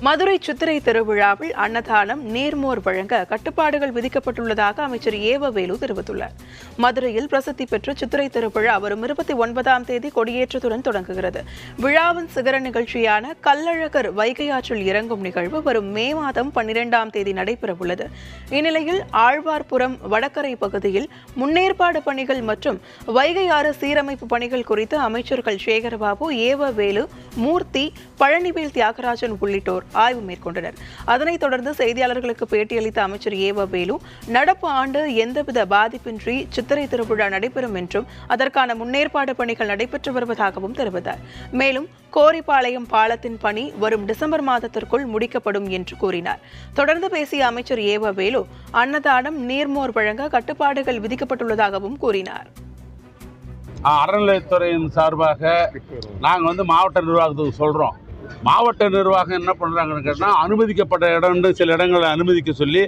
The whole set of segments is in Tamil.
மதுரை சித்திரை திருவிழாவில் அன்னதானம் நீர்மோர் வழங்க கட்டுப்பாடுகள் விதிக்கப்பட்டுள்ளதாக அமைச்சர் ஏவவேலு தெரிவித்துள்ளார். மதுரையில் பிரசித்தி பெற்ற சித்திரை திருவிழா வரும் 29ஆம் தேதி கொடியேற்றத்துடன் தொடங்குகிறது. விழாவின் சிகர நிகழ்ச்சியான கள்ளழகர் வைகை ஆற்றில் இறங்கும் நிகழ்வு வரும் மே மாதம் 12ஆம் தேதி நடைபெறவுள்ளது. இந்நிலையில் ஆழ்வார்புரம் வடகரை பகுதியில் முன்னேற்பாடு பணிகள் மற்றும் வைகை ஆறு சீரமைப்பு பணிகள் குறித்து அமைச்சர்கள் சேகர்பாபு, ஏவவேலு, மூர்த்தி, பழனிவேல் தியாகராஜன் உள்ளிட்டோர் ஆய்வு மேற்கொண்டனர். அதனைத் தொடர்ந்து செய்தியாளர்களுக்கு பேட்டியளித்த அமைச்சர் ஏவவேலு, நடப்பு ஆண்டு எந்தவித பாதிப்பின்றி சித்திரை திருவிழா நடைபெறும் என்றும் அதற்கான முன்னேற்பாடு பணிகள் நடைபெற்று வருவதாகவும் தெரிவித்தார். மேலும் கோரிப்பாளையம் பாலத்தின் பணி வரும் டிசம்பர் மாதத்திற்குள் முடிக்கப்படும் என்று கூறினார். தொடர்ந்து பேசிய அமைச்சர் ஏவவேலு, அன்னதானம் நீர்மோர் வழங்க கட்டுப்பாடுகள் விதிக்கப்பட்டுள்ளதாகவும் கூறினார். அறநிலையத்துறையின் சார்பாக நாங்கள் மாவட்ட நிர்வாகத்துக்கு சொல்கிறோம். மாவட்ட நிர்வாகம் என்ன பண்ணுறாங்கன்னு கேட்டால், அனுமதிக்கப்பட்ட இடம்னு சில இடங்களை அனுமதிக்க சொல்லி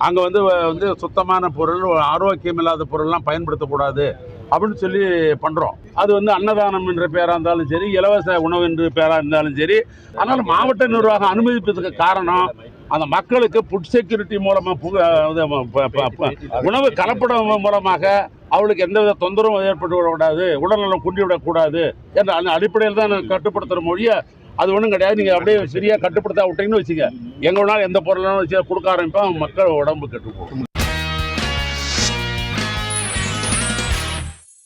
அங்கே வந்து சுத்தமான பொருள், ஆரோக்கியம் இல்லாத பொருள்லாம் பயன்படுத்தக்கூடாது அப்படின்னு சொல்லி பண்ணுறோம். அது அன்னதானம் என்ற பேராக இருந்தாலும் சரி, இலவச உணவு என்ற பேராக இருந்தாலும் சரி. அதனால் மாவட்ட நிர்வாகம் அனுமதிப்பதற்கு காரணம், அந்த மக்களுக்கு ஃபுட் செக்யூரிட்டி மூலமாக உணவு கலப்படம் மூலமாக அவளுக்கு எந்தவித தொந்தரவும் ஏற்பட்டு விடக்கூடாது, உடல்நலம் குன்றிவிடக்கூடாது என்ற அந்த அடிப்படையில் தான் கட்டுப்படுத்துகிற மொழியை அது ஒன்றும் கிடையாது. நீங்கள் அப்படியே சரியாக கட்டுப்படுத்த விட்டீங்கன்னு வச்சுக்க, எங்களால் எந்த பொருளாலும் வச்சு கொடுக்க ஆரம்பிப்போம், மக்கள் உடம்பு கெட்டு போகும்.